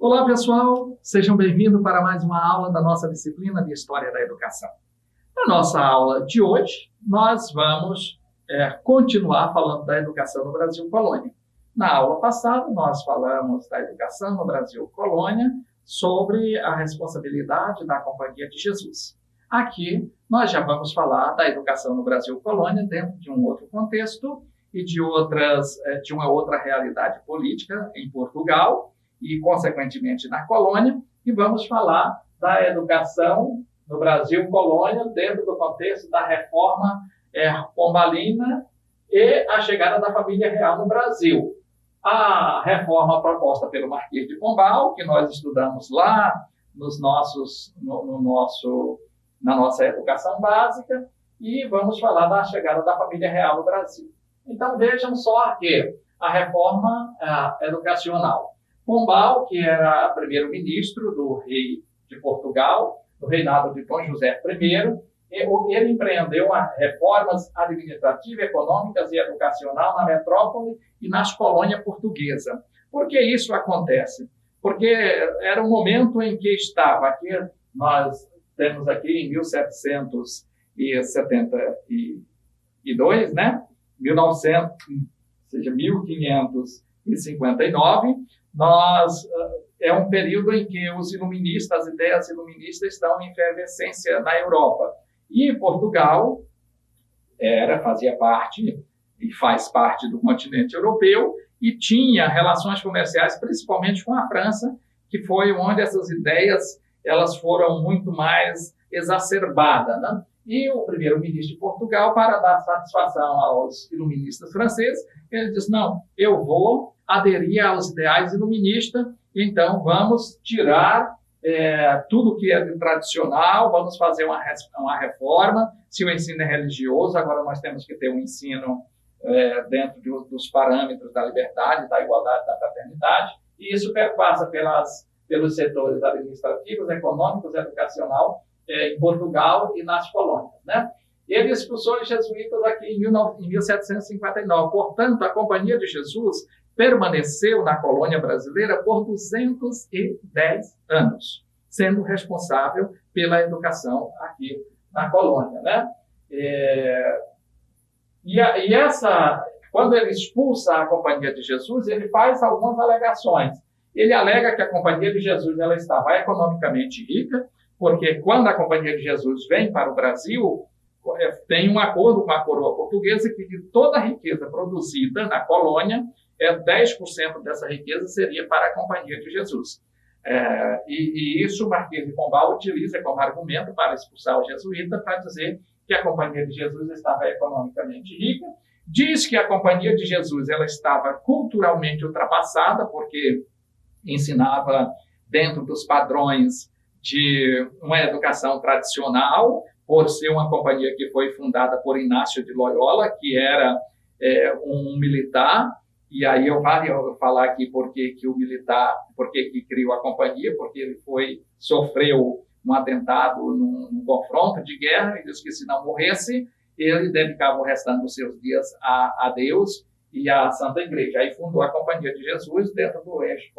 Olá, pessoal! Sejam bem-vindos para mais uma aula da nossa disciplina de História da Educação. Na nossa aula de hoje, nós vamos continuar falando da educação no Brasil Colônia. Na aula passada, nós falamos da educação no Brasil Colônia sobre a responsabilidade da Companhia de Jesus. Aqui, nós já vamos falar da educação no Brasil Colônia dentro de um outro contexto e de uma outra realidade política em Portugal e, consequentemente, na colônia, e vamos falar da educação no Brasil colônia dentro do contexto da reforma pombalina e a chegada da família real no Brasil. A reforma proposta pelo Marquês de Pombal, que nós estudamos lá na nossa educação básica, e vamos falar da chegada da família real no Brasil. Então, vejam só aqui a reforma educacional. Pombal, que era primeiro-ministro do rei de Portugal, do reinado de Dom José I, ele empreendeu reformas administrativas, econômicas e educacionais na metrópole e nas colônias portuguesas. Por que isso acontece? Porque era um momento em que estava aqui, nós temos aqui em 1772, né? 1559, é um período em que os iluministas, as ideias iluministas estão em efervescência na Europa. E Portugal fazia parte e faz parte do continente europeu e tinha relações comerciais, principalmente com a França, que foi onde essas ideias elas foram muito mais exacerbadas, né? E o primeiro-ministro de Portugal, para dar satisfação aos iluministas franceses, ele disse, não, eu vou aderir aos ideais iluministas, então vamos tirar tudo que é tradicional, vamos fazer uma reforma. Se o ensino é religioso, agora nós temos que ter um ensino dentro dos parâmetros da liberdade, da igualdade, da fraternidade, e isso perpassa pelos setores administrativos, econômicos, educacional, em Portugal e nas colônias, né? Ele expulsou os jesuítas aqui em 1759. Portanto, a Companhia de Jesus permaneceu na colônia brasileira por 210 anos, sendo responsável pela educação aqui na colônia, né? Quando ele expulsa a Companhia de Jesus, ele faz algumas alegações. Ele alega que a Companhia de Jesus ela estava economicamente rica, porque quando a Companhia de Jesus vem para o Brasil, tem um acordo com a coroa portuguesa que de toda a riqueza produzida na colônia, 10% dessa riqueza seria para a Companhia de Jesus. E isso o Marquês de Pombal utiliza como argumento para expulsar o jesuíta, para dizer que a Companhia de Jesus estava economicamente rica. Diz que a Companhia de Jesus ela estava culturalmente ultrapassada, porque ensinava dentro dos padrões de uma educação tradicional, por ser uma companhia que foi fundada por Inácio de Loyola, que era um militar, e aí eu vou falar aqui por que o militar, por que criou a companhia, porque ele sofreu um atentado num confronto de guerra, e disse que se não morresse, ele dedicava o restante dos seus dias a Deus e à Santa Igreja. Aí fundou a Companhia de Jesus dentro do eixo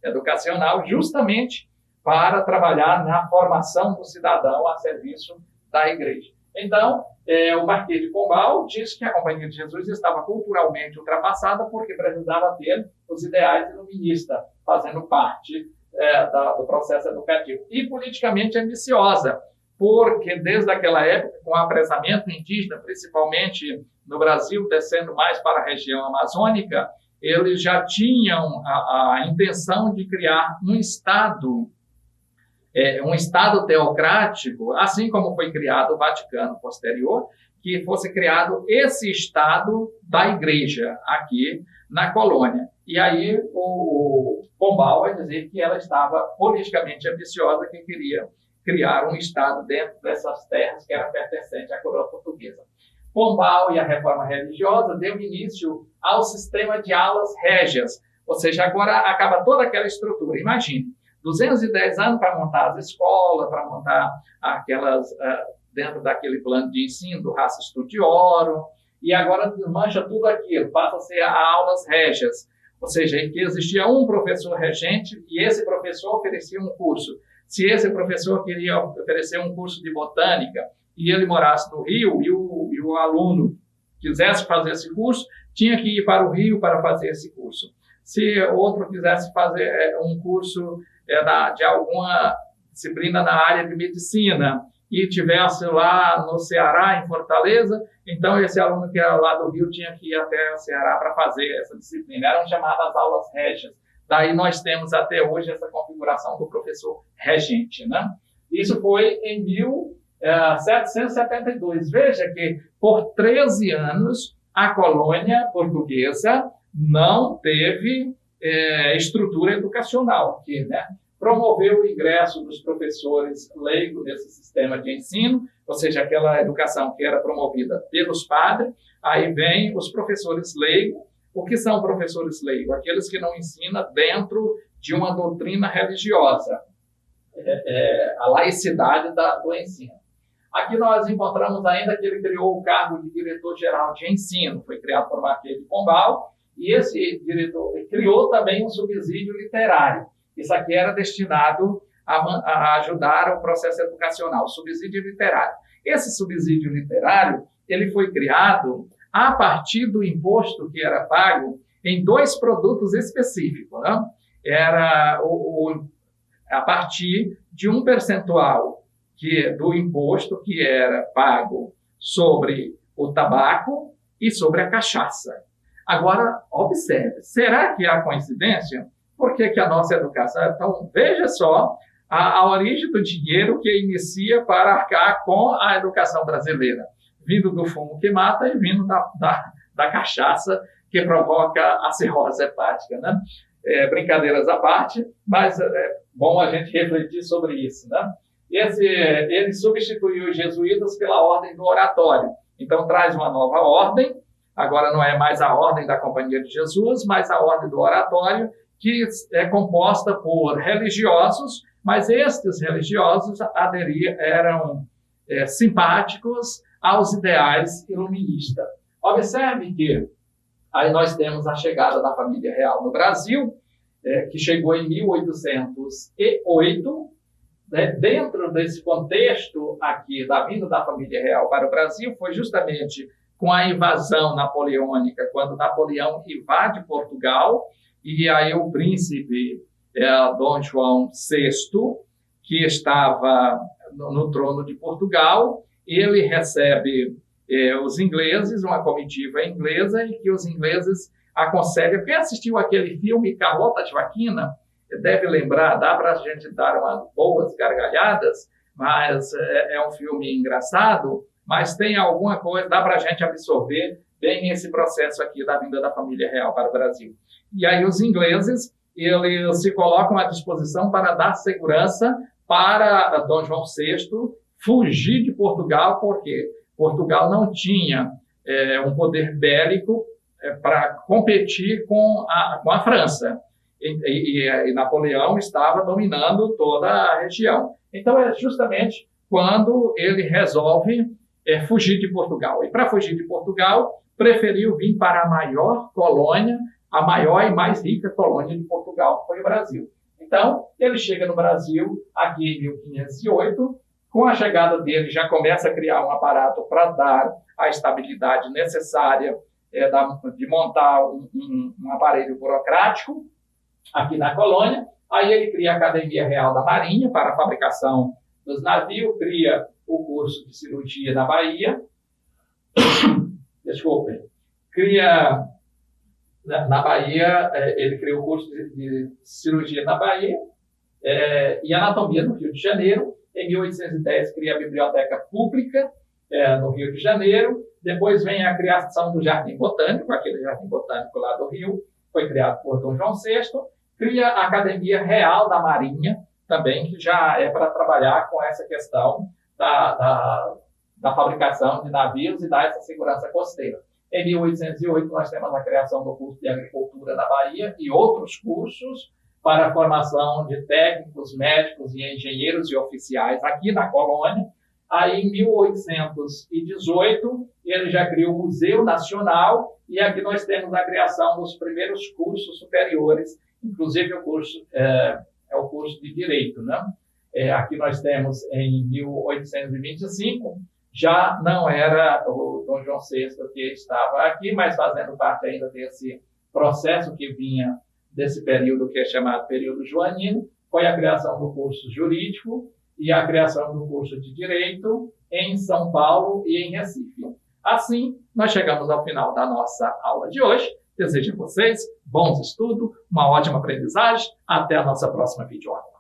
educacional, justamente para trabalhar na formação do cidadão a serviço da igreja. Então, o Marquês de Pombal diz que a Companhia de Jesus estava culturalmente ultrapassada porque precisava ter os ideais iluministas fazendo parte do processo educativo. E politicamente ambiciosa, porque desde aquela época, com o apressamento indígena, principalmente no Brasil, descendo mais para a região amazônica, eles já tinham a intenção de criar um Estado teocrático, assim como foi criado o Vaticano posterior, que fosse criado esse Estado da Igreja aqui na colônia. E aí o Pombal vai dizer que ela estava politicamente ambiciosa, que queria criar um Estado dentro dessas terras que eram pertencentes à coroa portuguesa. Pombal e a reforma religiosa deu início ao sistema de aulas régias, ou seja, agora acaba toda aquela estrutura. Imagine, 210 anos para montar as escolas, para montar aquelas, dentro daquele plano de ensino do Raça Studiorum, e agora desmancha tudo aquilo, passa a ser aulas régias, ou seja, em que existia um professor regente e esse professor oferecia um curso. Se esse professor queria oferecer um curso de botânica e ele morasse no Rio e o aluno quisesse fazer esse curso, tinha que ir para o Rio para fazer esse curso. Se outro quisesse fazer um curso de alguma disciplina na área de medicina e tivesse lá no Ceará, em Fortaleza, então esse aluno que era lá do Rio tinha que ir até o Ceará para fazer essa disciplina. Eram chamadas aulas régias. Daí nós temos até hoje essa configuração do professor regente, né? Isso foi em 1772. Veja que por 13 anos a colônia portuguesa não teve estrutura educacional aqui, né? Promoveu o ingresso dos professores leigos nesse sistema de ensino, ou seja, aquela educação que era promovida pelos padres. Aí vem os professores leigos. O que são professores leigos? Aqueles que não ensinam dentro de uma doutrina religiosa, a laicidade do ensino. Aqui nós encontramos ainda que ele criou o cargo de diretor-geral de ensino, foi criado por Marquês de Pombal, e esse diretor criou também um subsídio literário. Isso aqui era destinado a ajudar o processo educacional, subsídio literário. Esse subsídio literário, ele foi criado a partir do imposto que era pago em 2 produtos específicos, né? Era a partir de um percentual do imposto que era pago sobre o tabaco e sobre a cachaça. Agora, observe, será que há coincidência? Por que a nossa educação é tão... Veja só a origem do dinheiro que inicia para arcar com a educação brasileira, vindo do fumo que mata e vindo da cachaça que provoca a cirrose hepática, né? Brincadeiras à parte, mas é bom a gente refletir sobre isso, né? Ele substituiu os jesuítas pela ordem do oratório. Então, traz uma nova ordem. Agora não é mais a ordem da Companhia de Jesus, mas a ordem do oratório, que é composta por religiosos, mas estes religiosos eram simpáticos aos ideais iluministas. Observe que aí nós temos a chegada da família real no Brasil, que chegou em 1808. Dentro desse contexto aqui da vinda da família real para o Brasil, foi justamente com a invasão napoleônica, quando Napoleão invade Portugal, e aí o príncipe Dom João VI, que estava no trono de Portugal, ele recebe os ingleses, uma comitiva inglesa, e que os ingleses aconselham. Quem assistiu aquele filme Carlota Joaquina deve lembrar, dá para a gente dar umas boas gargalhadas, mas é um filme engraçado, mas tem alguma coisa, dá para a gente absorver bem esse processo aqui da vinda da família real para o Brasil. E aí os ingleses, eles se colocam à disposição para dar segurança para Dom João VI fugir de Portugal, porque Portugal não tinha um poder bélico para competir com a França. E Napoleão estava dominando toda a região. Então, é justamente quando ele resolve fugir de Portugal. E para fugir de Portugal, preferiu vir para a maior colônia, a maior e mais rica colônia de Portugal, que foi o Brasil. Então, ele chega no Brasil aqui em 1508. Com a chegada dele, já começa a criar um aparato para dar a estabilidade necessária de montar um aparelho burocrático aqui na colônia. Aí ele cria a Academia Real da Marinha para a fabricação dos navios, cria o curso de cirurgia na Bahia. Desculpem. Na Bahia, ele cria o curso de cirurgia na Bahia e anatomia no Rio de Janeiro. Em 1810, cria a Biblioteca Pública no Rio de Janeiro. Depois vem a criação do Jardim Botânico, aquele Jardim Botânico lá do Rio, foi criado por Dom João VI. Cria a Academia Real da Marinha, também, que já é para trabalhar com essa questão da fabricação de navios e dar essa segurança costeira. Em 1808, nós temos a criação do curso de Agricultura na Bahia e outros cursos para a formação de técnicos, médicos e engenheiros e oficiais aqui na colônia. Aí, em 1818, ele já criou o Museu Nacional, e aqui nós temos a criação dos primeiros cursos superiores, inclusive o curso é o curso de Direito, né? Aqui nós temos, em 1825, já não era o Dom João VI que estava aqui, mas fazendo parte ainda desse processo que vinha desse período que é chamado período joanino, foi a criação do curso jurídico e a criação do curso de Direito em São Paulo e em Recife. Assim, nós chegamos ao final da nossa aula de hoje. Desejo a vocês bons estudos, uma ótima aprendizagem. Até a nossa próxima videoaula.